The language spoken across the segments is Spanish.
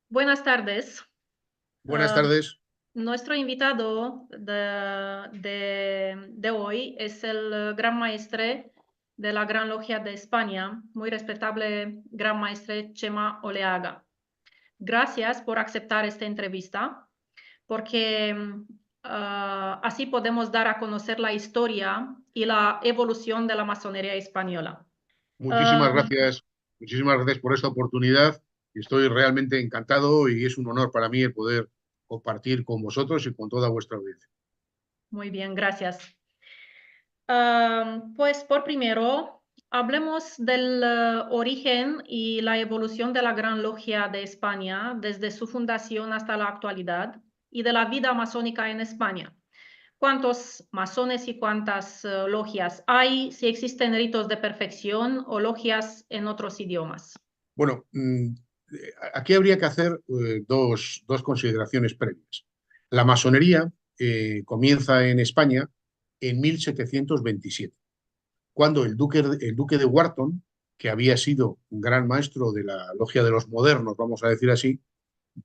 Buenas tardes. Buenas Ah, tardes. Nuestro invitado de hoy es el Gran Maestre de la Gran Logia de España, muy respetable Gran Maestre Chema Oleaga. Gracias por aceptar esta entrevista, porque así podemos dar a conocer la historia y la evolución de la masonería española. Muchísimas Ah, gracias. Muchísimas gracias por esta oportunidad. Estoy realmente encantado y es un honor para mí el poder compartir con vosotros y con toda vuestra audiencia. Muy bien, gracias. Pues por primero, hablemos del origen y la evolución de la Gran Logia de España desde su fundación hasta la actualidad y de la vida masónica en España. ¿Cuántos masones y cuántas logias hay? Si existen ritos de perfección o logias en otros idiomas. Bueno, aquí habría que hacer dos consideraciones previas. La masonería comienza en España en 1727, cuando el duque de Wharton, que había sido un gran maestro de la logia de los modernos, vamos a decir así,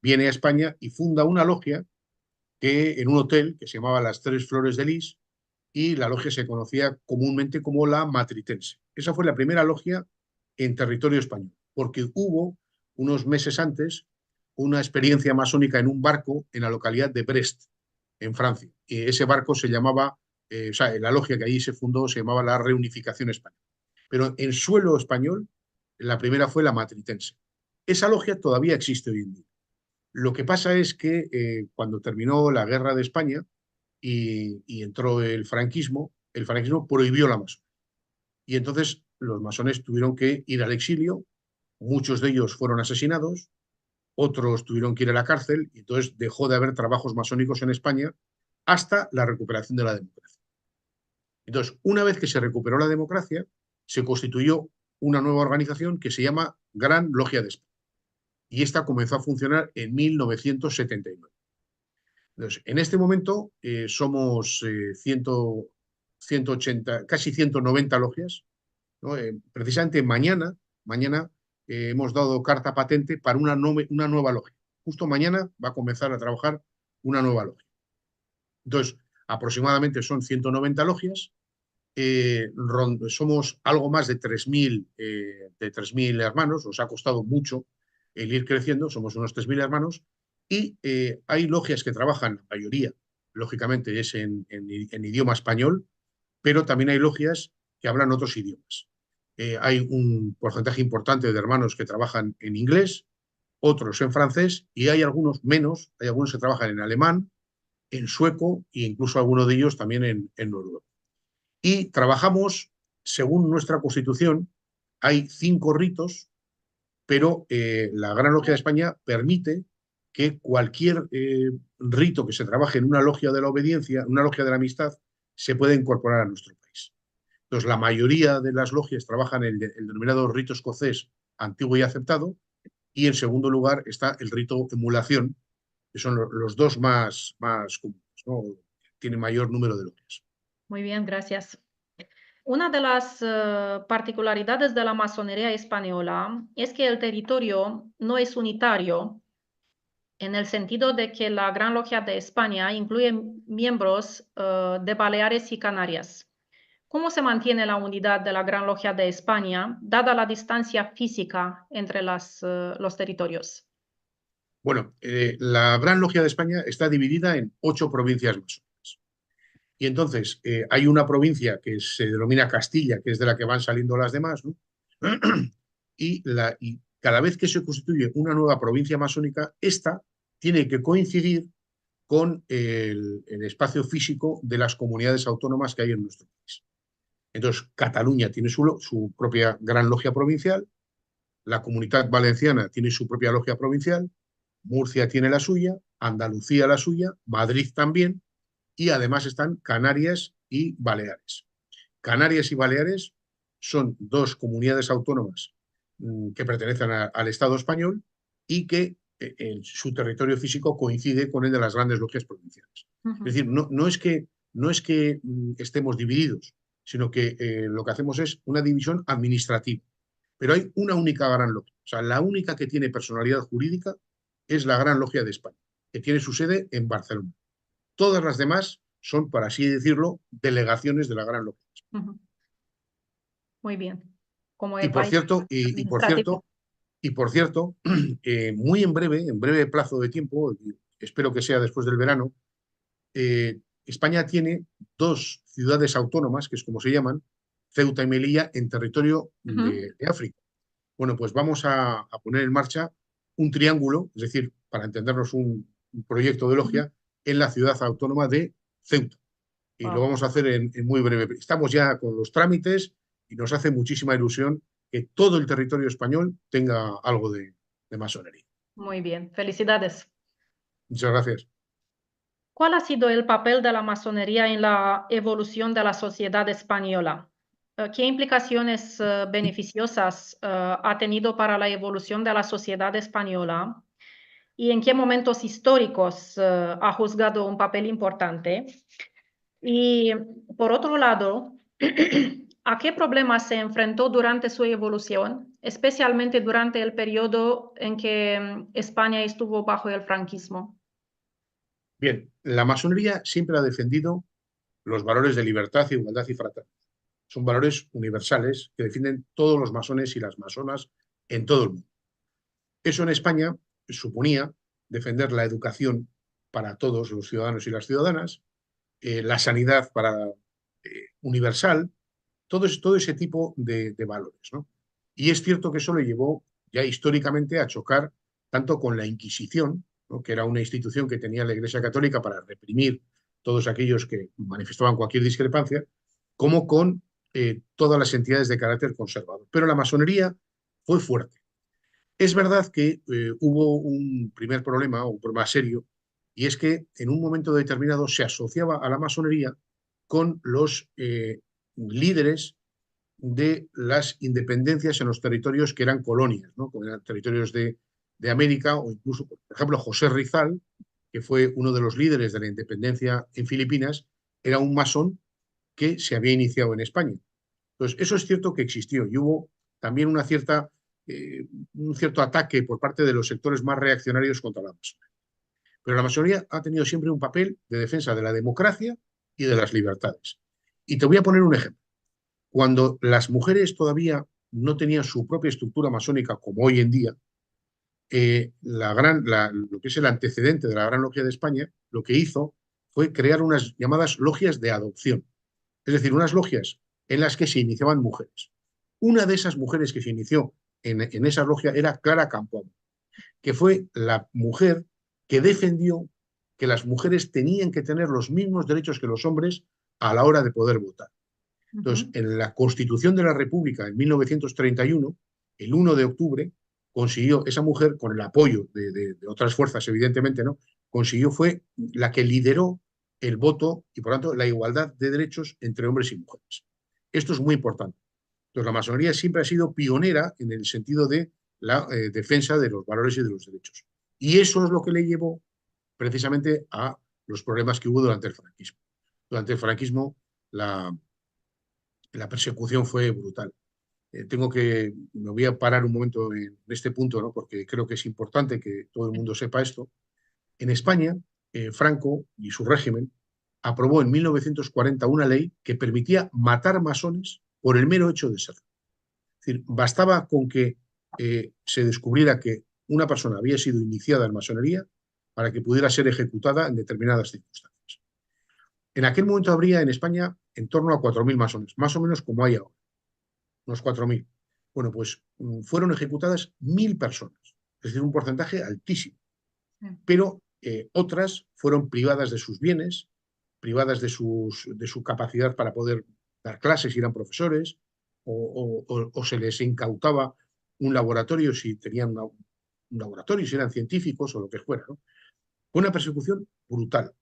viene a España y funda una logia que en un hotel que se llamaba Las Tres Flores de Lis, y la logia se conocía comúnmente como la Matritense. Esa fue la primera logia en territorio español, porque hubo unos meses antes una experiencia masónica en un barco en la localidad de Brest, en Francia. Y ese barco se llamaba, o sea, la logia que allí se fundó se llamaba la Reunificación Española. Pero en suelo español, la primera fue la Matritense. Esa logia todavía existe hoy en día. Lo que pasa es que cuando terminó la guerra de España y entró el franquismo prohibió la masonería. Y entonces los masones tuvieron que ir al exilio, muchos de ellos fueron asesinados, otros tuvieron que ir a la cárcel, y entonces dejó de haber trabajos masónicos en España hasta la recuperación de la democracia. Entonces, una vez que se recuperó la democracia, se constituyó una nueva organización que se llama Gran Logia de España. Y esta comenzó a funcionar en 1979. Entonces, en este momento somos 180, casi 190 logias, ¿no? Precisamente mañana hemos dado carta patente para una nueva logia. Justo mañana va a comenzar a trabajar una nueva logia. Entonces, aproximadamente son 190 logias. Somos algo más de 3.000 hermanos. Nos ha costado mucho el ir creciendo. Somos unos 3.000 hermanos. Y hay logias que trabajan, la mayoría, lógicamente, es en idioma español, pero también hay logias que hablan otros idiomas. Hay un porcentaje importante de hermanos que trabajan en inglés, otros en francés, y hay algunos menos, hay algunos que trabajan en alemán, en sueco e incluso algunos de ellos también en noruego. Y trabajamos, según nuestra constitución, hay 5 ritos, pero la Gran Logia de España permite que cualquier rito que se trabaje en una logia de la obediencia, una logia de la amistad, se pueda incorporar a nuestro país. Entonces, la mayoría de las logias trabajan el denominado rito escocés antiguo y aceptado, y en segundo lugar está el rito emulación, que son los dos más comunes, ¿no? Tiene mayor número de logias. Muy bien, gracias. Una de las particularidades de la masonería española es que el territorio no es unitario en el sentido de que la Gran Logia de España incluye miembros de Baleares y Canarias. ¿Cómo se mantiene la unidad de la Gran Logia de España, dada la distancia física entre los territorios? Bueno, la Gran Logia de España está dividida en 8 provincias masónicas. Y entonces hay una provincia que se denomina Castilla, que es de la que van saliendo las demás, ¿no? Y cada vez que se constituye una nueva provincia masónica, esta tiene que coincidir con el espacio físico de las comunidades autónomas que hay en nuestro país. Entonces, Cataluña tiene su propia gran logia provincial, la Comunidad Valenciana tiene su propia logia provincial, Murcia tiene la suya, Andalucía la suya, Madrid también, y además están Canarias y Baleares. Canarias y Baleares son dos comunidades autónomas que pertenecen al Estado español y que en su territorio físico coincide con el de las grandes logias provinciales. Es Ujú. decir, no es que estemos divididos, sino que lo que hacemos es una división administrativa. Pero hay una única gran logia. O sea, la única que tiene personalidad jurídica es la Gran Logia de España, que tiene su sede en Barcelona. Todas las demás son, por así decirlo, delegaciones de la Gran Logia. Ujú. Muy bien. Como Y el por país cierto, administrativo. y por cierto, muy en breve plazo de tiempo, espero que sea después del verano, España tiene dos ciudades autónomas, que es como se llaman, Ceuta y Melilla, en territorio Ujú. de África. Bueno, pues vamos a poner en marcha un triángulo, es decir, para entendernos un proyecto de Ujú. logia en la ciudad autónoma de Ceuta. Y lo Wow. vamos a hacer en muy breve. Estamos ya con los trámites y nos hace muchísima ilusión que todo el territorio español tenga algo de masonería. Muy bien. Felicidades. Muchas gracias. ¿Cuál ha sido el papel de la masonería en la evolución de la sociedad española? ¿Qué implicaciones beneficiosas ha tenido para la evolución de la sociedad española? ¿Y en qué momentos históricos ha juzgado un papel importante? Y por otro lado, ¿a qué problemas se enfrentó durante su evolución, especialmente durante el periodo en que España estuvo bajo el franquismo? Bien, la masonería siempre ha defendido los valores de libertad, igualdad y fraternidad. Son valores universales que defienden todos los masones y las masonas en todo el mundo. Eso en España suponía defender la educación para todos los ciudadanos y las ciudadanas, la sanidad para universal, todo ese tipo de valores, ¿no? Y es cierto que eso le llevó ya históricamente a chocar tanto con la Inquisición, ¿no? Que era una institución que tenía la Iglesia Católica para reprimir todos aquellos que manifestaban cualquier discrepancia, como con todas las entidades de carácter conservador. Pero la masonería fue fuerte. Es verdad que hubo un primer problema, un problema serio, y es que en un momento determinado se asociaba a la masonería con los líderes de las independencias en los territorios que eran colonias, ¿no? Como eran territorios de América, o incluso, por ejemplo, José Rizal, que fue uno de los líderes de la independencia en Filipinas, era un masón que se había iniciado en España. Entonces, eso es cierto que existió y hubo también un cierto ataque por parte de los sectores más reaccionarios contra la masonería. Pero la masonería ha tenido siempre un papel de defensa de la democracia y de las libertades. Y te voy a poner un ejemplo. Cuando las mujeres todavía no tenían su propia estructura masónica como hoy en día, lo que es el antecedente de la Gran Logia de España, lo que hizo fue crear unas llamadas logias de adopción, es decir, unas logias en las que se iniciaban mujeres. Una de esas mujeres que se inició en esa logia era Clara Campoamor, que fue la mujer que defendió que las mujeres tenían que tener los mismos derechos que los hombres a la hora de poder votar. Entonces, Ujú. en la Constitución de la República en 1931, el 1 de octubre, consiguió esa mujer, con el apoyo de otras fuerzas, evidentemente, ¿no? Consiguió, fue la que lideró el voto y, por tanto, la igualdad de derechos entre hombres y mujeres. Esto es muy importante. Entonces, la masonería siempre ha sido pionera en el sentido de la defensa de los valores y de los derechos. Y eso es lo que le llevó precisamente a los problemas que hubo durante el franquismo. Durante el franquismo, la persecución fue brutal. Me voy a parar un momento en este punto, ¿no? Porque creo que es importante que todo el mundo sepa esto. En España, Franco y su régimen aprobó en 1940 una ley que permitía matar masones por el mero hecho de ser. Es decir, bastaba con que se descubriera que una persona había sido iniciada en masonería para que pudiera ser ejecutada en determinadas circunstancias. En aquel momento habría en España en torno a 4.000 masones, más o menos como hay ahora, unos 4.000. Bueno, pues fueron ejecutadas 1.000 personas, es decir, un porcentaje altísimo, pero otras fueron privadas de sus bienes, privadas de su capacidad para poder dar clases si eran profesores, o se les incautaba un laboratorio si tenían un laboratorio, si eran científicos o lo que fuera, ¿no? Fue una persecución brutal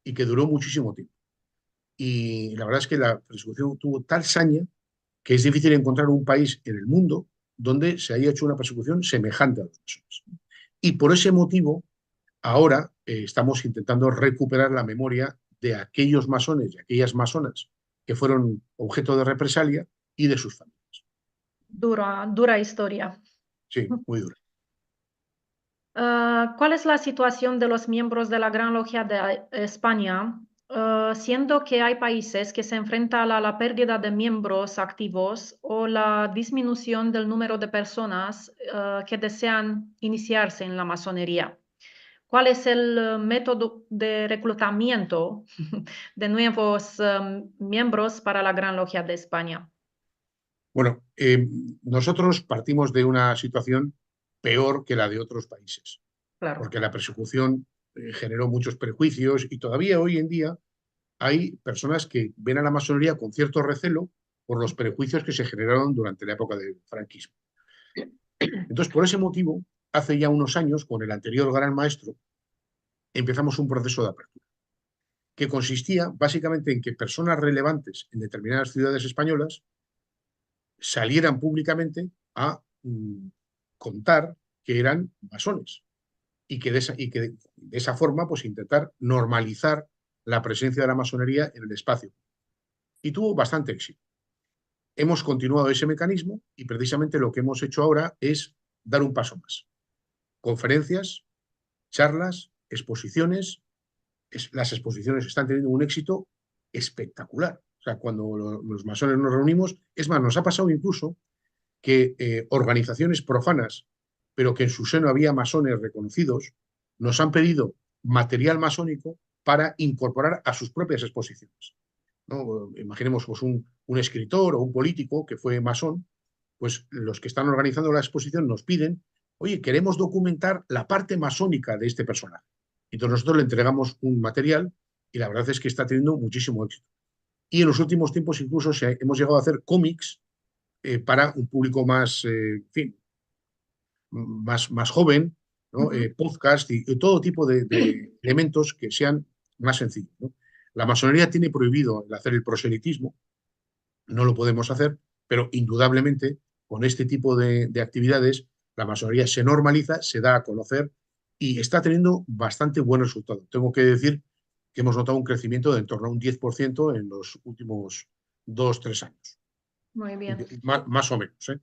y que duró muchísimo tiempo. Y la verdad es que la persecución tuvo tal saña que es difícil encontrar un país en el mundo donde se haya hecho una persecución semejante a los masones. Y por ese motivo, ahora estamos intentando recuperar la memoria de aquellos masones y aquellas masonas que fueron objeto de represalia y de sus familias. Dura historia. Sí, muy duro. ¿Cuál es la situación de los miembros de la Gran Logia de España, siendo que hay países que se enfrentan a la pérdida de miembros activos o la disminución del número de personas que desean iniciarse en la masonería? ¿Cuál es el método de reclutamiento de nuevos miembros para la Gran Logia de España? Bueno, nosotros partimos de una situación peor que la de otros países, Claro. porque la persecución generó muchos prejuicios y todavía hoy en día hay personas que ven a la masonería con cierto recelo por los prejuicios que se generaron durante la época del franquismo. Entonces, por ese motivo, hace ya unos años, con el anterior gran maestro, empezamos un proceso de apertura, que consistía básicamente en que personas relevantes en determinadas ciudades españolas salieran públicamente a contar que eran masones y que de esa forma pues intentar normalizar la presencia de la masonería en el espacio. Y tuvo bastante éxito. Hemos continuado ese mecanismo y precisamente lo que hemos hecho ahora es dar un paso más. Conferencias, charlas, exposiciones. Las exposiciones están teniendo un éxito espectacular. O sea, cuando los masones nos reunimos, es más, nos ha pasado incluso que organizaciones profanas, pero que en su seno había masones reconocidos, nos han pedido material masónico para incorporar a sus propias exposiciones, ¿no? Imaginemos pues, un escritor o un político que fue masón, pues los que están organizando la exposición nos piden, oye, queremos documentar la parte masónica de este personaje. Entonces nosotros le entregamos un material y la verdad es que está teniendo muchísimo éxito. Y en los últimos tiempos incluso hemos llegado a hacer cómics para un público más, en fin, más joven, ¿no? Podcast y todo tipo de elementos que sean más sencillos, ¿no? La masonería tiene prohibido el hacer el proselitismo, no lo podemos hacer, pero indudablemente con este tipo de actividades la masonería se normaliza, se da a conocer y está teniendo bastante buen resultado. Tengo que decir que hemos notado un crecimiento de en torno a un 10% en los últimos 2, 3 años, Muy bien. más o menos, ¿eh?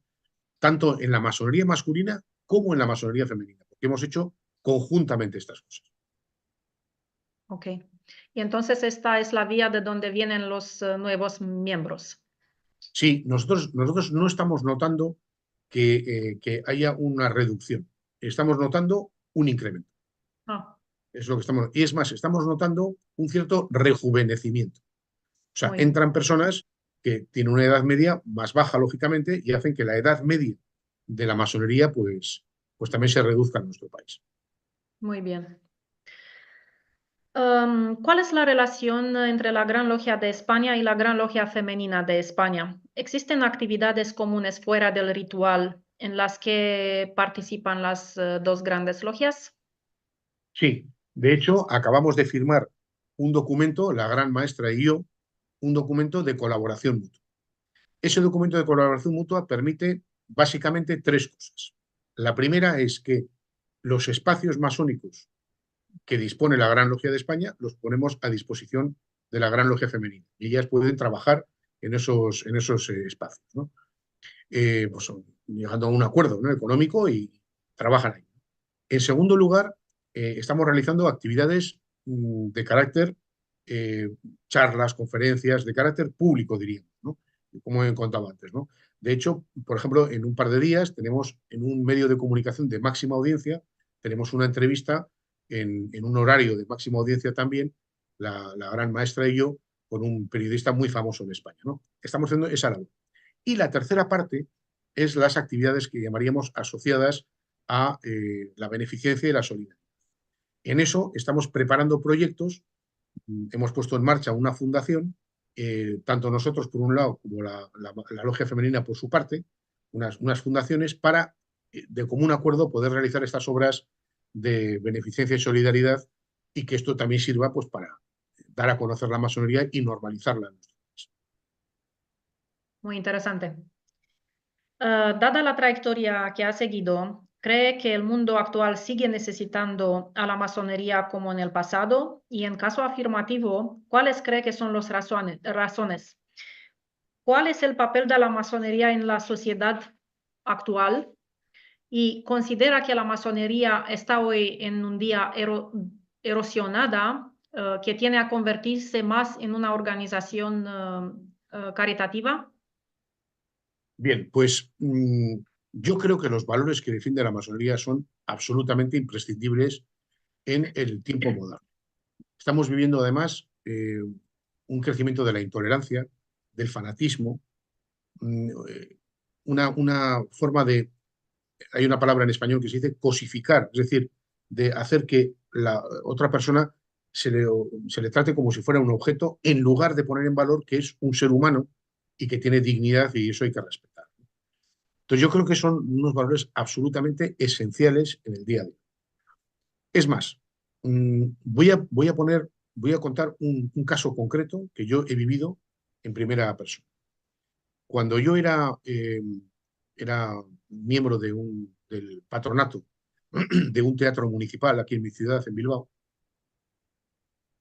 Tanto en la masonería masculina como en la masonería femenina, porque hemos hecho conjuntamente estas cosas. Ok. Y entonces esta es la vía de donde vienen los nuevos miembros. Sí, nosotros no estamos notando que haya una reducción, estamos notando un incremento. Ah, Es lo que estamos, y es más, estamos notando un cierto rejuvenecimiento. O sea, muy bien. entran personas que tienen una edad media más baja, lógicamente, y hacen que la edad media de la masonería, pues también se reduzca en nuestro país. Muy bien. ¿Cuál es la relación entre la Gran Logia de España y la Gran Logia Femenina de España? ¿Existen actividades comunes fuera del ritual en las que participan las dos grandes logias? Sí, de hecho, acabamos de firmar un documento, la gran maestra y yo, un documento de colaboración mutua. Ese documento de colaboración mutua permite básicamente tres cosas. La primera es que los espacios masónicos que dispone la Gran Logia de España los ponemos a disposición de la Gran Logia Femenina y ellas pueden trabajar en esos espacios, ¿no? Pues, llegando a un acuerdo, ¿no?, económico y trabajan ahí. En segundo lugar, estamos realizando actividades de carácter, eh, charlas, conferencias, de carácter público, diríamos, ¿no? Como he contado antes, ¿no? De hecho, por ejemplo, en un par de días tenemos en un medio de comunicación de máxima audiencia, tenemos una entrevista en un horario de máxima audiencia también, la gran maestra y yo, con un periodista muy famoso en España, ¿no? Estamos haciendo esa labor. Y la tercera parte es las actividades que llamaríamos asociadas a la beneficencia y la solidaridad. En eso estamos preparando proyectos, hemos puesto en marcha una fundación, tanto nosotros por un lado como la Logia Femenina por su parte, unas fundaciones para, de común acuerdo, poder realizar estas obras de beneficencia y solidaridad y que esto también sirva pues, para dar a conocer la masonería y normalizarla. Muy interesante. Dada la trayectoria que ha seguido, ¿cree que el mundo actual sigue necesitando a la masonería como en el pasado? Y en caso afirmativo, ¿cuáles cree que son las razones? ¿Cuál es el papel de la masonería en la sociedad actual? y considera que la masonería está hoy en un día erosionada, que tiene a convertirse más en una organización caritativa? Bien, pues yo creo que los valores que defiende la masonería son absolutamente imprescindibles en el tiempo moderno. Estamos viviendo además un crecimiento de la intolerancia, del fanatismo, una forma de, hay una palabra en español que se dice cosificar, es decir, de hacer que la otra persona se le trate como si fuera un objeto en lugar de poner en valor que es un ser humano y que tiene dignidad y eso hay que respetar. Entonces yo creo que son unos valores absolutamente esenciales en el día a día. Es más, voy a contar un caso concreto que yo he vivido en primera persona. Cuando yo era miembro del patronato de un teatro municipal aquí en mi ciudad, en Bilbao,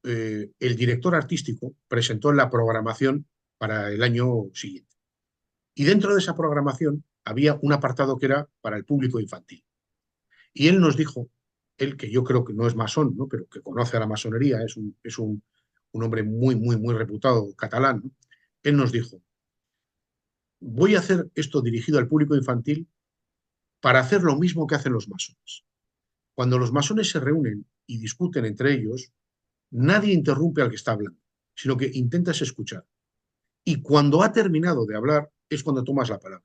el director artístico presentó la programación para el año siguiente. Y dentro de esa programación había un apartado que era para el público infantil. Y él nos dijo, él que yo creo que no es masón, ¿no? Pero que conoce a la masonería, un hombre muy, muy, muy reputado catalán, ¿no? Él nos dijo, voy a hacer esto dirigido al público infantil para hacer lo mismo que hacen los masones. Cuando los masones se reúnen y discuten entre ellos, nadie interrumpe al que está hablando, sino que intentas escuchar. Y cuando ha terminado de hablar es cuando tomas la palabra.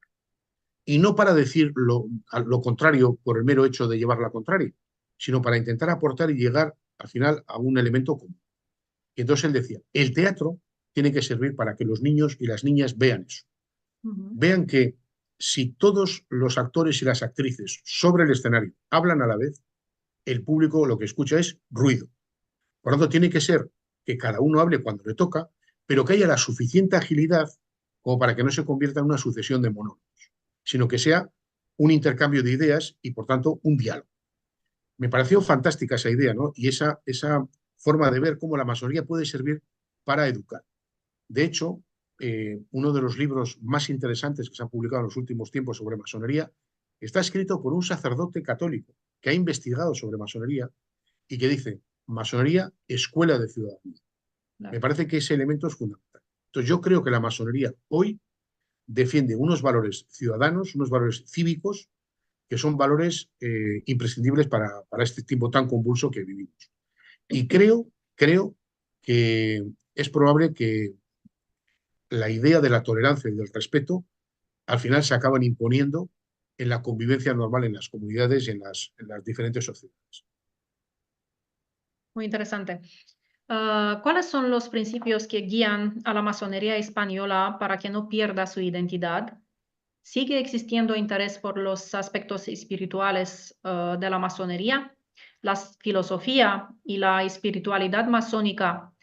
Y no para decir lo contrario por el mero hecho de llevar la contraria, sino para intentar aportar y llegar al final a un elemento común. Y entonces él decía, el teatro tiene que servir para que los niños y las niñas vean eso. Vean que si todos los actores y las actrices sobre el escenario hablan a la vez, el público lo que escucha es ruido. Por lo tanto, tiene que ser que cada uno hable cuando le toca, pero que haya la suficiente agilidad como para que no se convierta en una sucesión de monólogos, sino que sea un intercambio de ideas y, por tanto, un diálogo. Me pareció fantástica esa idea, ¿no? Y esa forma de ver cómo la masonería puede servir para educar. De hecho, uno de los libros más interesantes que se han publicado en los últimos tiempos sobre masonería está escrito por un sacerdote católico que ha investigado sobre masonería y que dice, masonería, escuela de ciudadanía. Me Claro. parece que ese elemento es fundamental. Entonces yo creo que la masonería hoy defiende unos valores ciudadanos, unos valores cívicos, que son valores imprescindibles para este tiempo tan convulso que vivimos. Y creo que es probable que la idea de la tolerancia y del respeto al final se acaban imponiendo en la convivencia normal en las comunidades y en las diferentes sociedades. Muy interesante. ¿Cuáles son los principios que guían a la masonería española para que no pierda su identidad? ¿Sigue existiendo interés por los aspectos espirituales de la masonería? ¿La filosofía y la espiritualidad masónica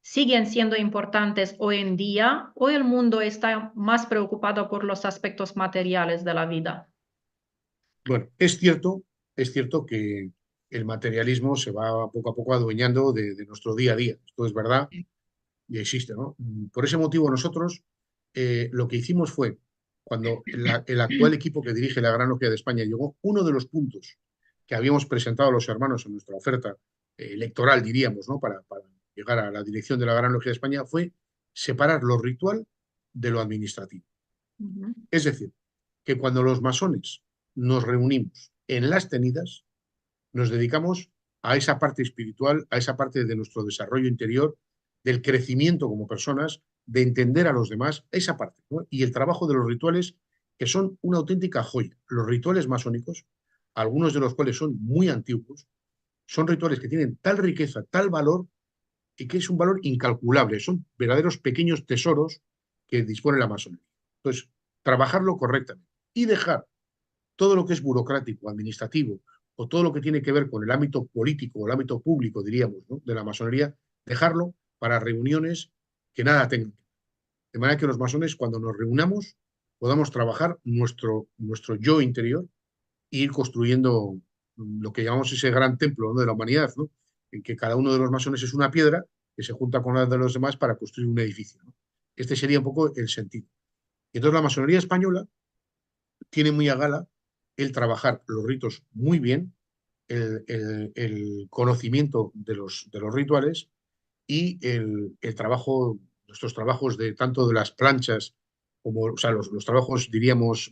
siguen siendo importantes hoy en día o el mundo está más preocupado por los aspectos materiales de la vida? Bueno, es cierto que el materialismo se va poco a poco adueñando de nuestro día a día. Esto es verdad y existe, ¿no? Por ese motivo nosotros lo que hicimos fue, cuando el actual equipo que dirige la Gran Logia de España llegó, uno de los puntos que habíamos presentado a los hermanos en nuestra oferta electoral, diríamos, ¿no? Para llegar a la dirección de la Gran Logia de España fue separar lo ritual de lo administrativo. Ujú. Es decir, que cuando los masones nos reunimos en las tenidas, nos dedicamos a esa parte espiritual, a esa parte de nuestro desarrollo interior, del crecimiento como personas, de entender a los demás, esa parte, ¿no? Y el trabajo de los rituales, que son una auténtica joya. Los rituales masónicos, algunos de los cuales son muy antiguos, son rituales que tienen tal riqueza, tal valor, y que es un valor incalculable. Son verdaderos pequeños tesoros que dispone la masonería. Entonces, trabajarlo correctamente y dejar todo lo que es burocrático, administrativo, o todo lo que tiene que ver con el ámbito político o el ámbito público, diríamos, ¿no? De la masonería, dejarlo para reuniones que nada tengan. De manera que los masones, cuando nos reunamos, podamos trabajar nuestro yo interior e ir construyendo lo que llamamos ese gran templo, ¿no? De la humanidad, ¿no? En que cada uno de los masones es una piedra que se junta con la de los demás para construir un edificio, ¿no? Este sería un poco el sentido. Y entonces la masonería española tiene muy a gala el trabajar los ritos muy bien, el conocimiento de los rituales y el trabajo, nuestros trabajos de tanto de las planchas como, o sea, los trabajos, diríamos,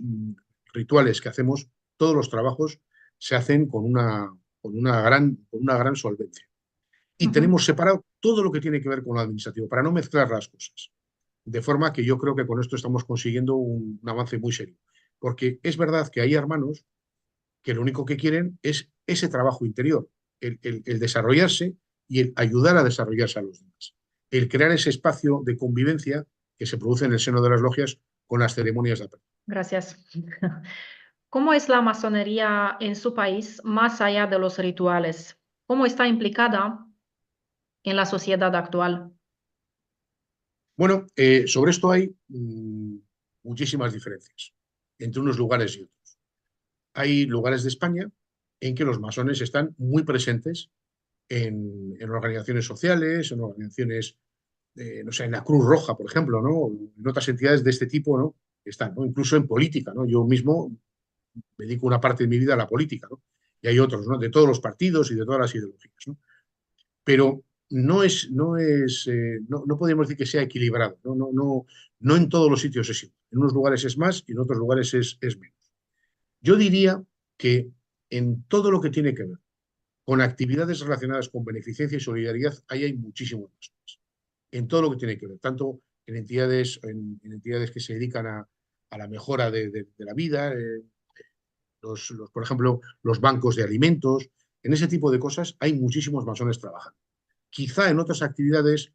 rituales que hacemos, todos los trabajos se hacen con una gran solvencia. Y Ujú. tenemos separado todo lo que tiene que ver con lo administrativo, para no mezclar las cosas. De forma que yo creo que con esto estamos consiguiendo un avance muy serio. Porque es verdad que hay hermanos que lo único que quieren es ese trabajo interior, el desarrollarse y el ayudar a desarrollarse a los demás. El crear ese espacio de convivencia que se produce en el seno de las logias con las ceremonias de apertura. Gracias. ¿Cómo es la masonería en su país más allá de los rituales? ¿Cómo está implicada en la sociedad actual? Bueno, sobre esto hay muchísimas diferencias entre unos lugares y otros. Hay lugares de España en que los masones están muy presentes en organizaciones sociales, en organizaciones, no sé, en la Cruz Roja, por ejemplo, ¿no? En otras entidades de este tipo, ¿no? Están, ¿no? Incluso en política, ¿no? Yo mismo me dedico una parte de mi vida a la política, ¿no? Y hay otros, ¿no? De todos los partidos y de todas las ideologías, ¿no? Pero no podemos decir que sea equilibrado, ¿no? No en todos los sitios es igual. En unos lugares es más y en otros lugares es menos. Yo diría que en todo lo que tiene que ver con actividades relacionadas con beneficencia y solidaridad, ahí hay muchísimos más. En todo lo que tiene que ver, tanto en entidades que se dedican a la mejora de la vida, por ejemplo, los bancos de alimentos, en ese tipo de cosas hay muchísimos masones trabajando. Quizá en otras actividades,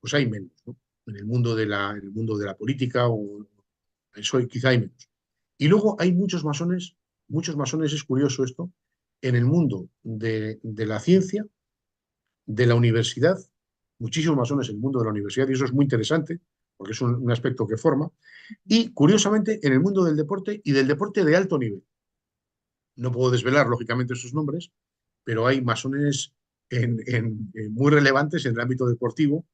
pues hay menos, ¿no? En el mundo de la política, o eso quizá hay menos. Y luego hay muchos masones, es curioso esto, en el mundo de la ciencia, de la universidad, muchísimos masones en el mundo de la universidad, y eso es muy interesante, porque es un aspecto que forma, y curiosamente en el mundo del deporte y del deporte de alto nivel. No puedo desvelar, lógicamente, sus nombres, pero hay masones muy relevantes en el ámbito deportivo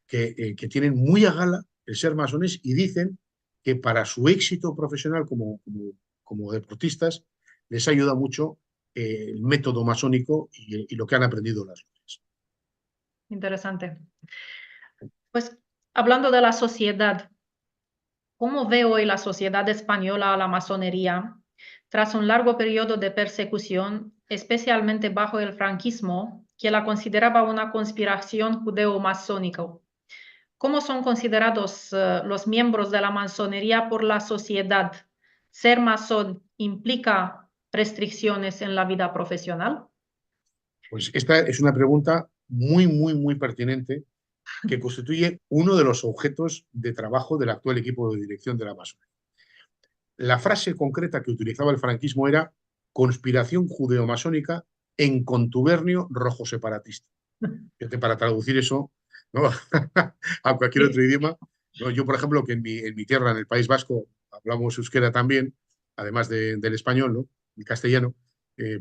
que tienen muy a gala el ser masones y dicen que para su éxito profesional como deportistas les ayuda mucho el método masónico y lo que han aprendido las leyes. Interesante. Pues hablando de la sociedad, ¿cómo ve hoy la sociedad española a la masonería tras un largo periodo de persecución, especialmente bajo el franquismo, que la consideraba una conspiración judeo-masónica? ¿Cómo son considerados los miembros de la masonería por la sociedad? ¿Ser masón implica restricciones en la vida profesional? Pues esta es una pregunta muy pertinente que constituye uno de los objetos de trabajo del actual equipo de dirección de la masonería. La frase concreta que utilizaba el franquismo era conspiración judeo-masónica en contubernio rojo separatista. Fíjate, para traducir eso, ¿no? a cualquier otro Sí. idioma, ¿no? Yo, por ejemplo, que en mi tierra, en el País Vasco, hablamos euskera también, además del español, ¿no? El castellano,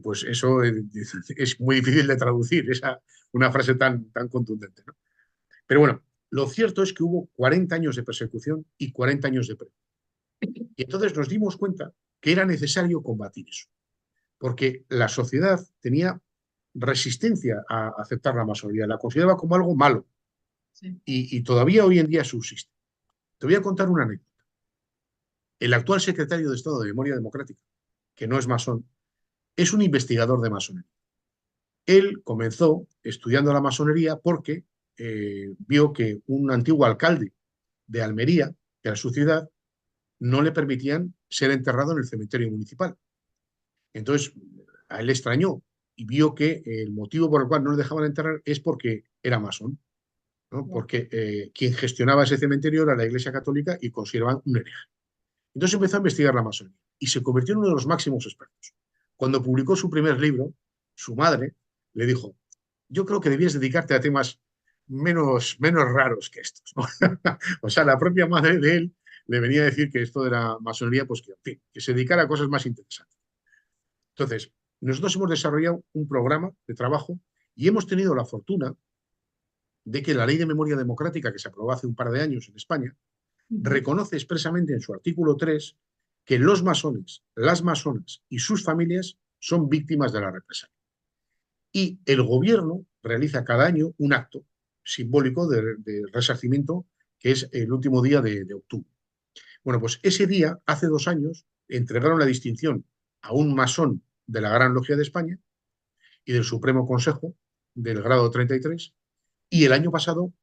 pues eso es muy difícil de traducir, una frase tan contundente, ¿no? Pero bueno, lo cierto es que hubo 40 años de persecución y 40 años de presión. Y entonces nos dimos cuenta que era necesario combatir eso, porque la sociedad tenía resistencia a aceptar la masonería, la consideraba como algo malo Sí. y todavía hoy en día subsiste. Te voy a contar una anécdota. El actual secretario de Estado de Memoria Democrática, que no es masón, es un investigador de masonería. Él comenzó estudiando la masonería porque vio que un antiguo alcalde de Almería, que era su ciudad, no le permitían ser enterrado en el cementerio municipal. Entonces, a él le extrañó y vio que el motivo por el cual no le dejaban enterrar es porque era masón, ¿no? Ya. Porque quien gestionaba ese cementerio era la Iglesia Católica y consideraban un hereje. Entonces empezó a investigar la masonería y se convirtió en uno de los máximos expertos. Cuando publicó su primer libro, su madre le dijo, yo creo que debías dedicarte a temas menos raros que estos, ¿no? O sea, la propia madre de él le venía a decir que esto de la masonería, pues que, en fin, que se dedicara a cosas más interesantes. Entonces, nosotros hemos desarrollado un programa de trabajo y hemos tenido la fortuna de que la Ley de Memoria Democrática, que se aprobó hace un par de años en España, Ujú. reconoce expresamente en su artículo 3 que los masones, las masonas y sus familias son víctimas de la represalia. Y el gobierno realiza cada año un acto simbólico de resarcimiento, que es el último día de octubre. Bueno, pues ese día, hace 2 años, entregaron la distinción a un masón de la Gran Logia de España y del Supremo Consejo del grado 33, y el año pasado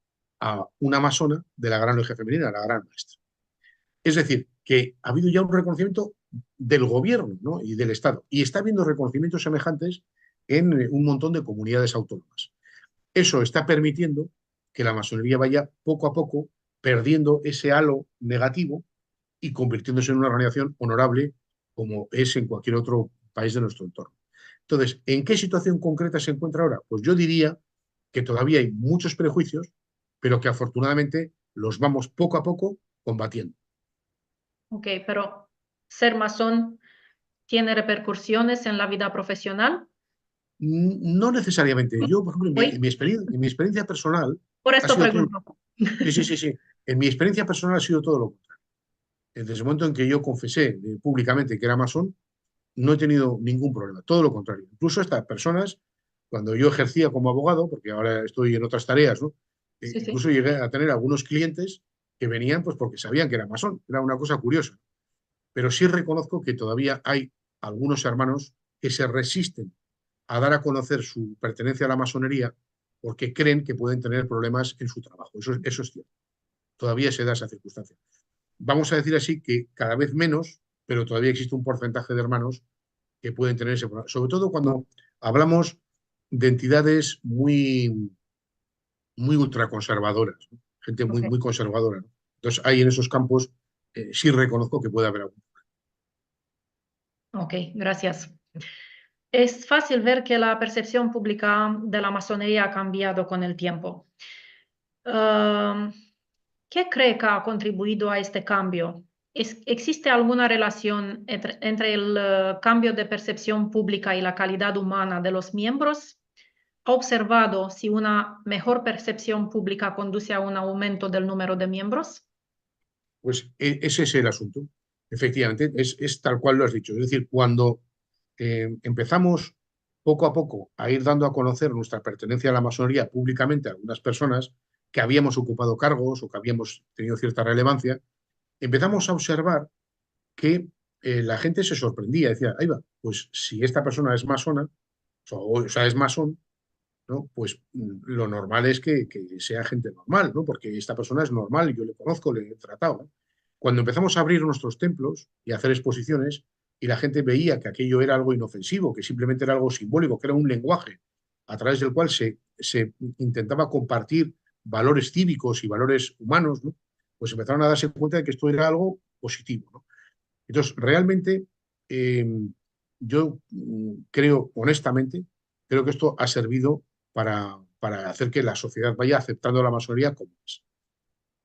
a una masona de la Gran Logia Femenina, la Gran Maestra. Es decir, que ha habido ya un reconocimiento del gobierno, ¿no?, y del Estado, y está habiendo reconocimientos semejantes en un montón de comunidades autónomas. Eso está permitiendo que la masonería vaya poco a poco perdiendo ese halo negativo y convirtiéndose en una organización honorable como es en cualquier otro país de nuestro entorno. Entonces, ¿en qué situación concreta se encuentra ahora? Pues yo diría que todavía hay muchos prejuicios, pero que afortunadamente los vamos poco a poco combatiendo. Ok, pero ser masón tiene repercusiones en la vida profesional. No necesariamente. Yo, por ejemplo, Hoy, en mi experiencia personal por ha esto sido todo. pregunto. Sí, sí, sí, sí. En mi experiencia personal ha sido todo lo contrario. Desde el momento en que yo confesé públicamente que era masón, no he tenido ningún problema, todo lo contrario. Incluso estas personas, cuando yo ejercía como abogado, porque ahora estoy en otras tareas, ¿no? Sí, sí. Incluso llegué a tener algunos clientes que venían pues porque sabían que era masón, era una cosa curiosa. Pero sí reconozco que todavía hay algunos hermanos que se resisten a dar a conocer su pertenencia a la masonería porque creen que pueden tener problemas en su trabajo. Eso es cierto. Todavía se da esa circunstancia. Vamos a decir así que cada vez menos, pero todavía existe un porcentaje de hermanos que pueden tener ese problema. Sobre todo cuando hablamos de entidades muy ultraconservadoras, ¿no? Gente Ok, muy conservadora, ¿no? Entonces, ahí en esos campos sí reconozco que puede haber algún. ok, gracias. Es fácil ver que la percepción pública de la masonería ha cambiado con el tiempo. Um, ¿Qué cree que ha contribuido a este cambio? ¿Existe alguna relación entre el cambio de percepción pública y la calidad humana de los miembros? ¿Ha observado si una mejor percepción pública conduce a un aumento del número de miembros? Pues ese es el asunto. Efectivamente, es tal cual lo has dicho. Es decir, cuando empezamos poco a poco a ir dando a conocer nuestra pertenencia a la masonería públicamente a algunas personas que habíamos ocupado cargos o que habíamos tenido cierta relevancia, empezamos a observar que la gente se sorprendía, decía, ahí va, pues si esta persona es masona, o sea, es masón, ¿no? Pues lo normal es que sea gente normal, ¿no? Porque esta persona es normal, yo le conozco, le he tratado, ¿no? Cuando empezamos a abrir nuestros templos y a hacer exposiciones y la gente veía que aquello era algo inofensivo, que simplemente era algo simbólico, que era un lenguaje a través del cual se intentaba compartir valores cívicos y valores humanos, ¿no? Pues empezaron a darse cuenta de que esto era algo positivo, ¿no? Entonces, realmente, eh, yo creo, honestamente, creo que esto ha servido para hacer que la sociedad vaya aceptando la masonería como es.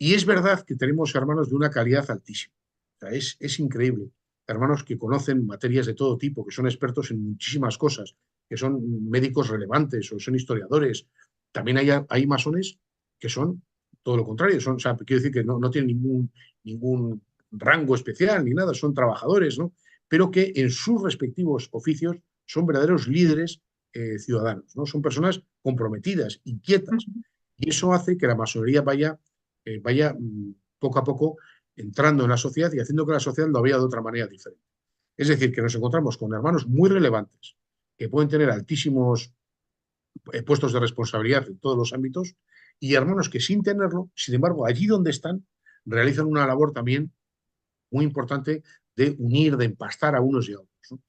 Y es verdad que tenemos hermanos de una calidad altísima. O sea, es increíble. Hermanos que conocen materias de todo tipo, que son expertos en muchísimas cosas, que son médicos relevantes o son historiadores. También hay masones que son todo lo contrario. O sea, quiero decir que no tienen ningún rango especial ni nada, son trabajadores, ¿no? Pero que en sus respectivos oficios son verdaderos líderes ciudadanos, ¿no? Son personas comprometidas, inquietas. Ujú. Y eso hace que la masonería vaya poco a poco entrando en la sociedad y haciendo que la sociedad lo vea de otra manera diferente. Es decir, que nos encontramos con hermanos muy relevantes que pueden tener altísimos puestos de responsabilidad en todos los ámbitos y hermanos que sin tenerlo, sin embargo, allí donde están, realizan una labor también muy importante de unir, de empastar a unos y a otros, ¿no?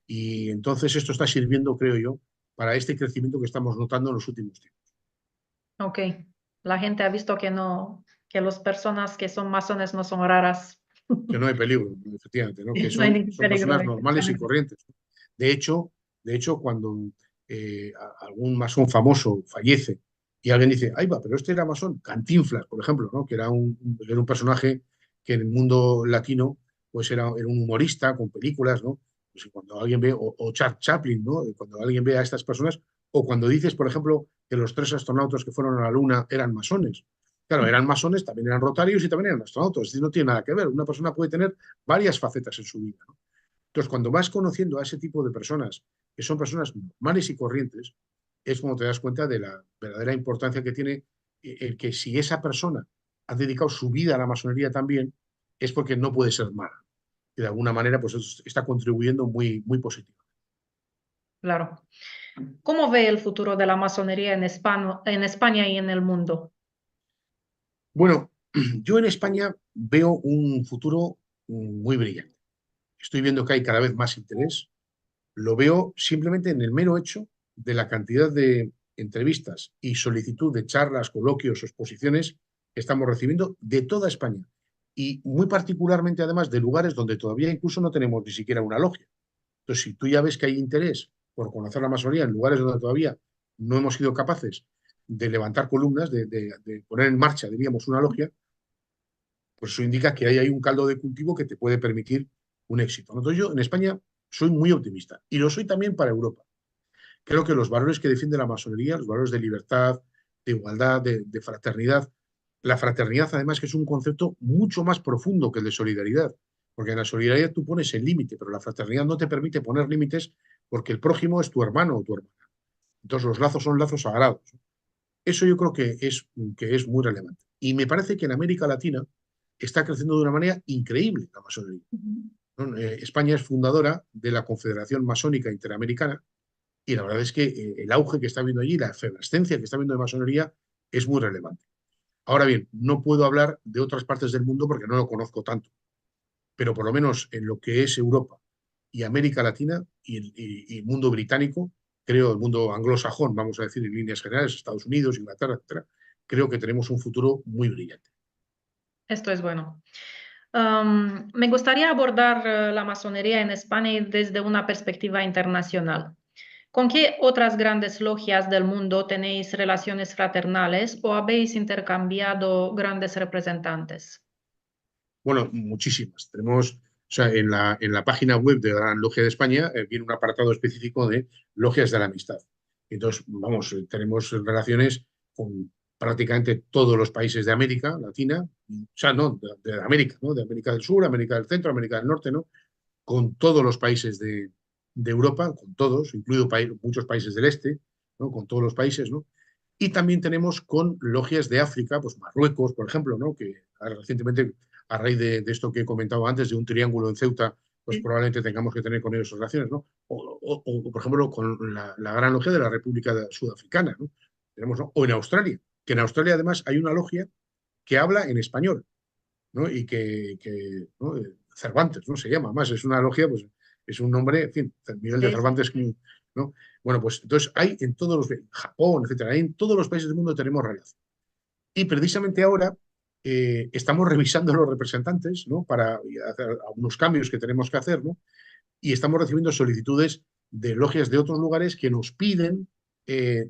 Y entonces esto está sirviendo, creo yo, para este crecimiento que estamos notando en los últimos tiempos. Ok, la gente ha visto que no, que las personas que son masones no son raras. Que no hay peligro, efectivamente, ¿no? Que No hay son, ningún son peligro, personas normales y exactamente. corrientes. De hecho, cuando algún masón famoso fallece y alguien dice, ay va, pero este era masón, Cantinflas, por ejemplo, ¿no? Que era un personaje que en el mundo latino pues era un humorista con películas, ¿no? Pues cuando alguien ve, o Charles Chaplin, ¿no? Cuando alguien ve a estas personas, o cuando dices, por ejemplo, que los 3 astronautas que fueron a la Luna eran masones, Claro, eran masones, también eran rotarios y también eran astronautas. Es decir, no tiene nada que ver. Una persona puede tener varias facetas en su vida, ¿no? Entonces, cuando vas conociendo a ese tipo de personas, que son personas normales y corrientes, es cuando te das cuenta de la verdadera importancia que tiene el que si esa persona ha dedicado su vida a la masonería también, es porque no puede ser mala. Y de alguna manera, pues está contribuyendo muy, muy positivo. Claro. ¿Cómo ve el futuro de la masonería en España y en el mundo? Bueno, yo en España veo un futuro muy brillante. Estoy viendo que hay cada vez más interés. Lo veo simplemente en el mero hecho de la cantidad de entrevistas y solicitud de charlas, coloquios o exposiciones que estamos recibiendo de toda España. Y muy particularmente, además, de lugares donde todavía incluso no tenemos ni siquiera una logia. Entonces, si tú ya ves que hay interés por conocer la masonería en lugares donde todavía no hemos sido capaces de levantar columnas, de poner en marcha, diríamos, una logia, pues eso indica que hay un caldo de cultivo que te puede permitir un éxito. Entonces yo en España soy muy optimista y lo soy también para Europa. Creo que los valores que defiende la masonería, los valores de libertad, de igualdad, de fraternidad, la fraternidad además que es un concepto mucho más profundo que el de solidaridad, porque en la solidaridad tú pones el límite, pero la fraternidad no te permite poner límites porque el prójimo es tu hermano o tu hermana. Entonces los lazos son lazos sagrados. Eso yo creo que es muy relevante. Y me parece que en América Latina está creciendo de una manera increíble la masonería, Ujú. ¿no? España es fundadora de la Confederación Masónica Interamericana y la verdad es que el auge que está viendo allí, la efervescencia que está viendo de masonería es muy relevante. Ahora bien, no puedo hablar de otras partes del mundo porque no lo conozco tanto, pero por lo menos en lo que es Europa y América Latina y el mundo británico, creo el mundo anglosajón, vamos a decir en líneas generales, Estados Unidos, Inglaterra, etcétera, creo que tenemos un futuro muy brillante. Esto es bueno. Me gustaría abordar la masonería en España desde una perspectiva internacional. ¿Con qué otras grandes logias del mundo tenéis relaciones fraternales o habéis intercambiado grandes representantes? Bueno, muchísimas. Tenemos, o sea, en la página web de la Gran Logia de España viene un apartado específico de logias de la amistad. Entonces, vamos, tenemos relaciones con prácticamente todos los países de América Latina, o sea, no, de América, ¿no? De América del Sur, América del Centro, América del Norte, ¿no? Con todos los países de Europa, con todos, incluido muchos países del Este, ¿no? Con todos los países, ¿no? Y también tenemos con logias de África, pues Marruecos, por ejemplo, ¿no? Que recientemente, a raíz de esto que he comentado antes, de un triángulo en Ceuta, pues Sí. probablemente tengamos que tener con ellos relaciones, ¿no? Por ejemplo, con la gran logia de la República Sudafricana, ¿no? Tenemos, ¿no? O en Australia, que en Australia además hay una logia que habla en español, ¿no? Y ¿no? Cervantes, ¿no? Se llama, más es una logia, pues es un nombre, en fin, Miguel de Sí, sí. Cervantes, ¿no? Bueno, pues entonces hay en todos los, Japón, etcétera, hay en todos los países del mundo tenemos relación. Y precisamente ahora estamos revisando los representantes, ¿no? Para hacer algunos cambios que tenemos que hacer, ¿no? Y estamos recibiendo solicitudes de logias de otros lugares que nos piden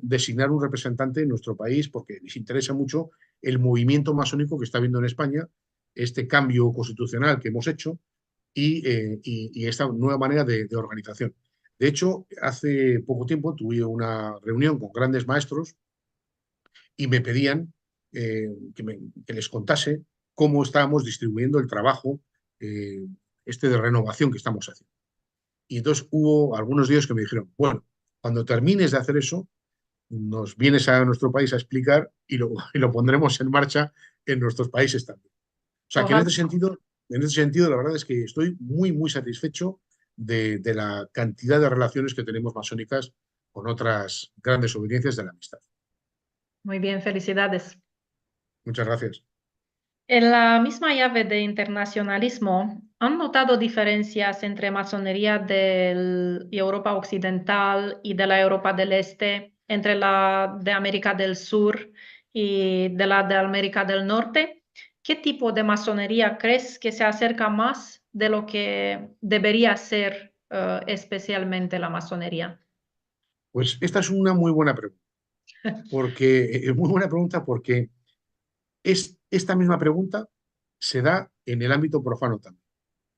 designar un representante en nuestro país porque les interesa mucho el movimiento masónico que está habiendo en España, este cambio constitucional que hemos hecho y esta nueva manera de organización. De hecho, hace poco tiempo tuve una reunión con grandes maestros y me pedían que les contase cómo estábamos distribuyendo el trabajo este de renovación que estamos haciendo. Y entonces hubo algunos días que me dijeron, bueno, cuando termines de hacer eso, nos vienes a nuestro país a explicar y lo pondremos en marcha en nuestros países también. O sea que Ojalá. en ese sentido, la verdad es que estoy muy, muy satisfecho de la cantidad de relaciones que tenemos masónicas con otras grandes obediencias de la amistad. Muy bien, felicidades. Muchas gracias. En la misma llave de internacionalismo, ¿han notado diferencias entre masonería de Europa Occidental y de la Europa del Este, entre la de América del Sur y de la de América del Norte? ¿Qué tipo de masonería crees que se acerca más de lo que debería ser especialmente la masonería? Pues esta es una muy buena pregunta, muy buena pregunta porque esta misma pregunta se da en el ámbito profano también.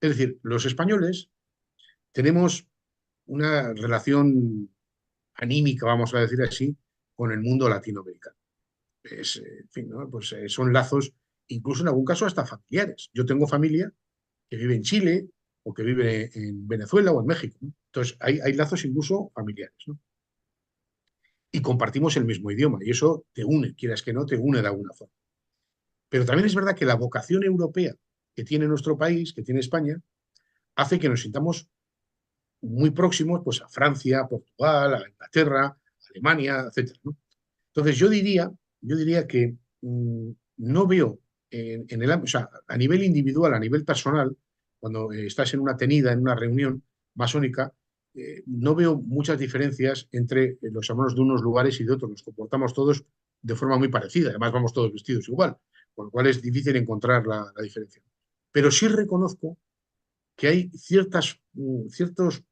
Es decir, los españoles tenemos una relación anímica, vamos a decir así, con el mundo latinoamericano. En fin, ¿no? Pues son lazos, incluso en algún caso hasta familiares. Yo tengo familia que vive en Chile o que vive en Venezuela o en México, ¿no? Entonces, hay lazos incluso familiares, ¿no? Y compartimos el mismo idioma y eso te une, quieras que no, te une de alguna forma. Pero también es verdad que la vocación europea que tiene nuestro país, que tiene España, hace que nos sintamos muy próximos pues, a Francia, a Portugal, a Inglaterra, a Alemania, etcétera, ¿no? Entonces yo diría que no veo o sea, a nivel individual, a nivel personal, cuando estás en una tenida, en una reunión masónica, no veo muchas diferencias entre los hermanos de unos lugares y de otros. Nos comportamos todos de forma muy parecida, además vamos todos vestidos igual, con lo cual es difícil encontrar la diferencia. Pero sí reconozco que hay ciertos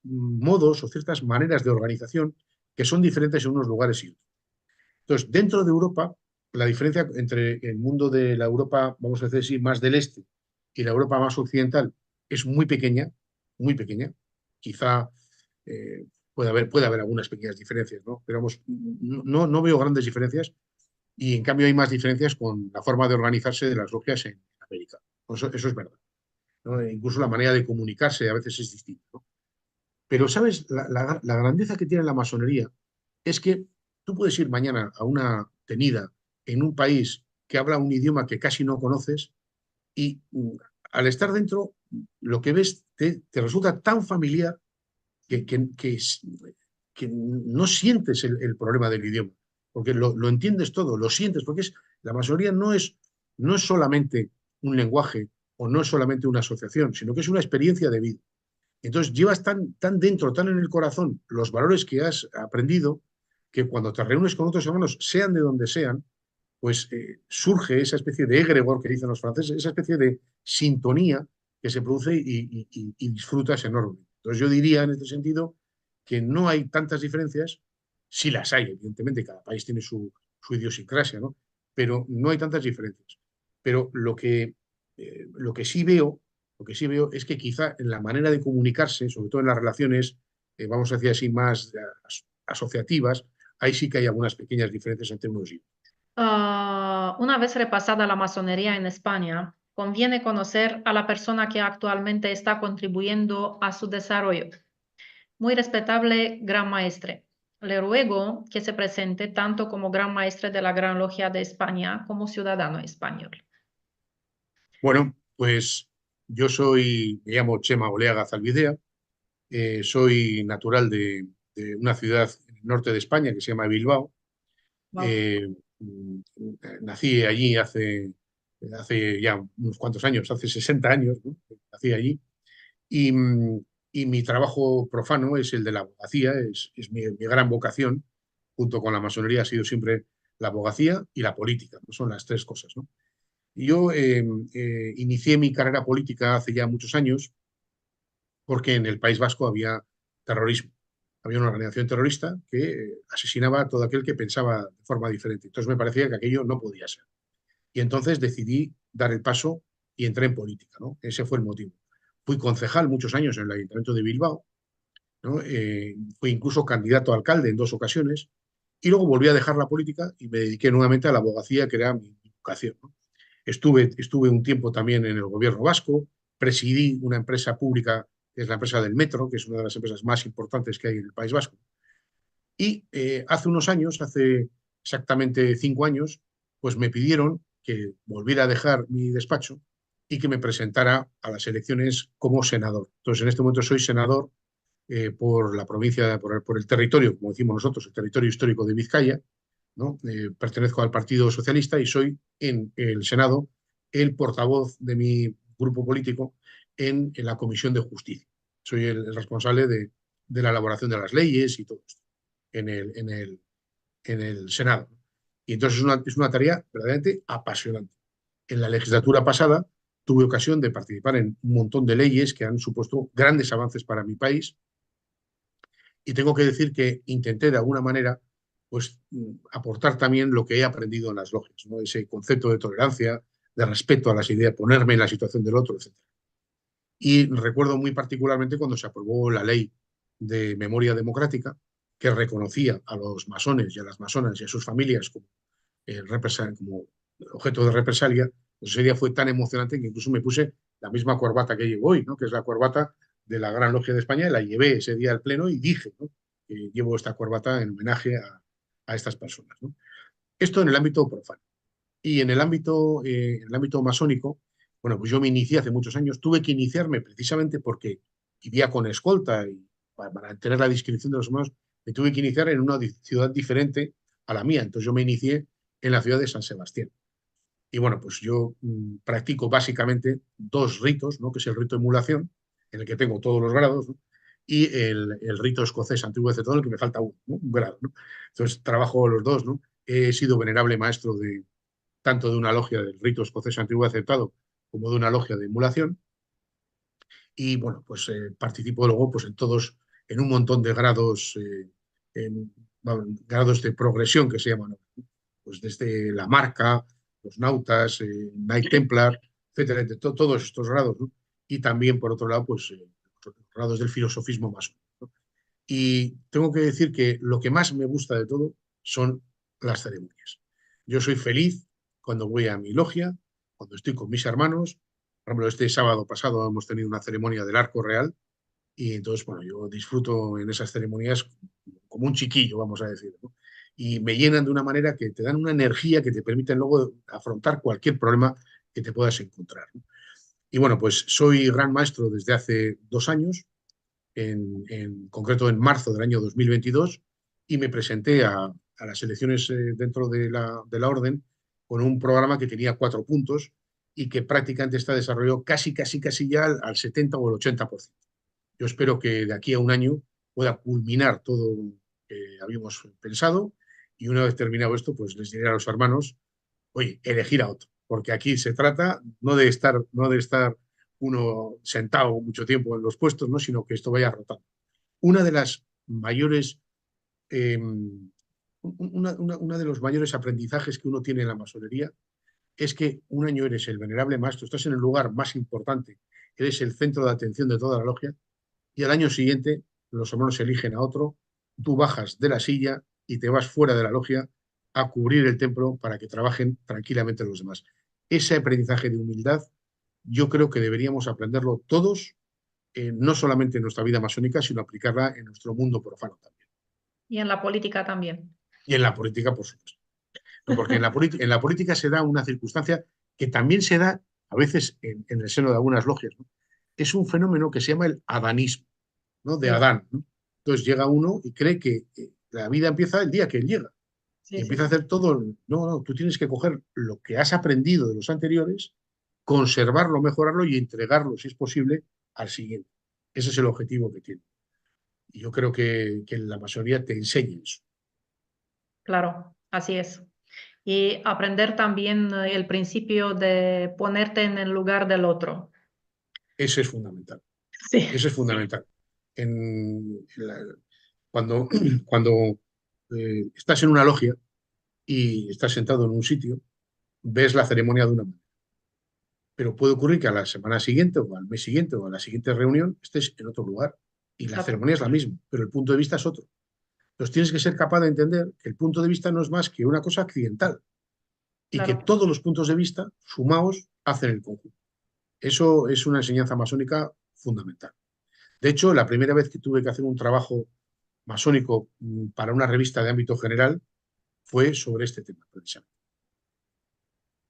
modos o ciertas maneras de organización que son diferentes en unos lugares y otros. Entonces, dentro de Europa, la diferencia entre el mundo de la Europa, vamos a decir así, más del este y la Europa más occidental es muy pequeña, muy pequeña. Quizá eh, puede haber algunas pequeñas diferencias, ¿no? Pero vamos, no veo grandes diferencias y en cambio hay más diferencias con la forma de organizarse de las logias en América. Eso es verdad, ¿no? E incluso la manera de comunicarse a veces es distinta, ¿no? Pero, ¿sabes? La grandeza que tiene la masonería es que tú puedes ir mañana a una tenida en un país que habla un idioma que casi no conoces y al estar dentro, lo que ves te resulta tan familiar que, que, que, que no sientes el problema del idioma, porque lo entiendes todo, lo sientes, porque la masonería no es solamente un lenguaje o no es solamente una asociación, sino que es una experiencia de vida. Entonces llevas tan dentro, tan en el corazón los valores que has aprendido, que cuando te reúnes con otros hermanos, sean de donde sean, pues surge esa especie de egregor que dicen los franceses, esa especie de sintonía que se produce y disfrutas enormemente. Entonces yo diría en este sentido que no hay tantas diferencias, sí las hay, evidentemente, cada país tiene su idiosincrasia, ¿no? Pero no hay tantas diferencias. Pero lo que sí veo lo que sí veo es que quizá en la manera de comunicarse, sobre todo en las relaciones, vamos a decir así, más asociativas, ahí sí que hay algunas pequeñas diferencias entre unos y otros. Una vez repasada la masonería en España, conviene conocer a la persona que actualmente está contribuyendo a su desarrollo. Muy respetable Gran Maestre. Le ruego que se presente tanto como Gran Maestre de la Gran Logia de España como ciudadano español. Bueno, pues me llamo Chema Oleaga Zalbidea, soy natural de una ciudad en el norte de España que se llama Bilbao. Wow. Eh, Nací allí hace ya unos cuantos años, hace 60 años, ¿no? Nací allí. Y, y mi trabajo profano es el de la abogacía, es mi gran vocación, junto con la masonería ha sido siempre la abogacía y la política, ¿no? Son las tres cosas, ¿no? Y yo inicié mi carrera política hace ya muchos años porque en el País Vasco había terrorismo. Había una organización terrorista que asesinaba a todo aquel que pensaba de forma diferente. Entonces me parecía que aquello no podía ser. Y entonces decidí dar el paso y entré en política, ¿no? Ese fue el motivo. Fui concejal muchos años en el Ayuntamiento de Bilbao, ¿no? Fui incluso candidato a alcalde en dos ocasiones y luego volví a dejar la política y me dediqué nuevamente a la abogacía, que era mi vocación, ¿no? Estuve un tiempo también en el gobierno vasco, presidí una empresa pública, que es la empresa del Metro, que es una de las empresas más importantes que hay en el País Vasco. Y hace unos años, hace exactamente 5 años, pues me pidieron que volviera a dejar mi despacho y que me presentara a las elecciones como senador. Entonces, en este momento soy senador por la provincia, por el territorio, como decimos nosotros, el territorio histórico de Vizcaya, ¿no? Pertenezco al Partido Socialista y soy en el Senado el portavoz de mi grupo político en la Comisión de Justicia. Soy el responsable de la elaboración de las leyes y todo esto en en el Senado. Y entonces es una tarea verdaderamente apasionante. En la legislatura pasada tuve ocasión de participar en un montón de leyes que han supuesto grandes avances para mi país y tengo que decir que intenté de alguna manera pues aportar también lo que he aprendido en las logias, ¿no? Ese concepto de tolerancia, de respeto a las ideas, ponerme en la situación del otro, etc. Y recuerdo muy particularmente cuando se aprobó la ley de memoria democrática que reconocía a los masones y a las masonas y a sus familias como como objeto de represalia, pues ese día fue tan emocionante que incluso me puse la misma corbata que llevo hoy, ¿no? Que es la corbata de la Gran Logia de España, y la llevé ese día al Pleno y dije, ¿no? Que llevo esta corbata en homenaje a estas personas, ¿no? Esto en el ámbito profano. Y en el ámbito masónico, bueno, pues yo me inicié hace muchos años, tuve que iniciarme precisamente porque vivía con escolta y para tener la discreción de los humanos, me tuve que iniciar en una ciudad diferente a la mía. Entonces yo me inicié en la ciudad de San Sebastián. Y bueno, pues yo practico básicamente dos ritos, ¿no? Que es el rito de emulación, en el que tengo todos los grados, ¿no? Y el rito escocés antiguo todo, en el que me falta uno, ¿no? Un grado, ¿no? Entonces trabajo los dos, ¿no? He sido venerable maestro de tanto de una logia del rito escocés antiguo aceptado como de una logia de emulación. Y bueno, pues participo luego pues, en todos, en un montón de grados, bueno, grados de progresión que se llaman, ¿no? Pues desde la marca, los nautas, Knight Templar, etcétera, todos estos grados, ¿no? Y también, por otro lado, pues los grados del filosofismo masónico, ¿no? Y tengo que decir que lo que más me gusta de todo son las ceremonias. Yo soy feliz cuando voy a mi logia, cuando estoy con mis hermanos. Por ejemplo, este sábado pasado hemos tenido una ceremonia del Arco Real y entonces, bueno, yo disfruto en esas ceremonias como un chiquillo, vamos a decir, ¿no? Y me llenan de una manera que te dan una energía que te permiten luego afrontar cualquier problema que te puedas encontrar, ¿no? Y bueno, pues soy gran maestro desde hace 2 años, en concreto en marzo del año 2022, y me presenté a las elecciones dentro de la orden con un programa que tenía 4 puntos y que prácticamente está desarrollado casi ya al 70 o el 80%. Yo espero que de aquí a un año pueda culminar todo lo que habíamos pensado, y una vez terminado esto, pues les diré a los hermanos, oye, elegir a otro, porque aquí se trata no de estar uno sentado mucho tiempo en los puestos, ¿no? Sino que esto vaya rotando. Una de las mayores, eh, una de los mayores aprendizajes que uno tiene en la masonería es que un año eres el venerable maestro, estás en el lugar más importante, eres el centro de atención de toda la logia, y al año siguiente los hermanos eligen a otro, tú bajas de la silla y te vas fuera de la logia a cubrir el templo para que trabajen tranquilamente los demás. Ese aprendizaje de humildad yo creo que deberíamos aprenderlo todos, no solamente en nuestra vida masónica, sino aplicarla en nuestro mundo profano también. Y en la política también. Y en la política, por supuesto. No, porque en la política se da una circunstancia que también se da a veces en el seno de algunas logias, ¿no? Es un fenómeno que se llama el adanismo, ¿no? De Sí, Adán, ¿no? Entonces llega uno y cree que la vida empieza el día que él llega y sí, sí, empieza a sí. hacer todo. No, no, tú tienes que coger lo que has aprendido de los anteriores, conservarlo, mejorarlo y entregarlo, si es posible, al siguiente. Ese es el objetivo que tiene. Y yo creo que la mayoría te enseña eso. Claro, así es. Y aprender también el principio de ponerte en el lugar del otro. Ese es fundamental. Sí, Ese es fundamental. Cuando cuando estás en una logia y estás sentado en un sitio, ves la ceremonia de una manera. Pero puede ocurrir que a la semana siguiente o al mes siguiente o a la siguiente reunión estés en otro lugar y la exacto. ceremonia es la misma, pero el punto de vista es otro. Entonces tienes que ser capaz de entender que el punto de vista no es más que una cosa accidental y que Claro. todos los puntos de vista sumados hacen el conjunto. Eso es una enseñanza masónica fundamental. De hecho, la primera vez que tuve que hacer un trabajo masónico para una revista de ámbito general fue sobre este tema, precisamente.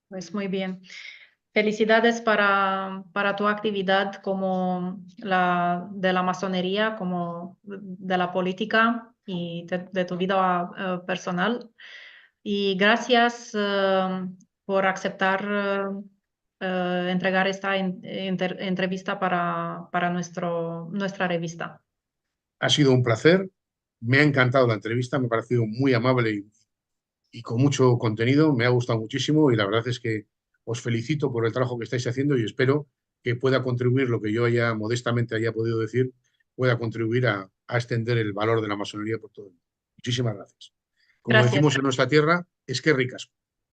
Pues muy bien. Felicidades para tu actividad como de la masonería, como de la política y de tu vida personal. Y gracias por aceptar entregar esta entrevista para nuestra revista. Ha sido un placer, me ha encantado la entrevista, me ha parecido muy amable y con mucho contenido, me ha gustado muchísimo y la verdad es que os felicito por el trabajo que estáis haciendo y espero que pueda contribuir lo que yo haya modestamente haya podido decir, pueda contribuir a extender el valor de la masonería por todo el mundo. Muchísimas gracias. Como Gracias. decimos en nuestra tierra, es que ricas.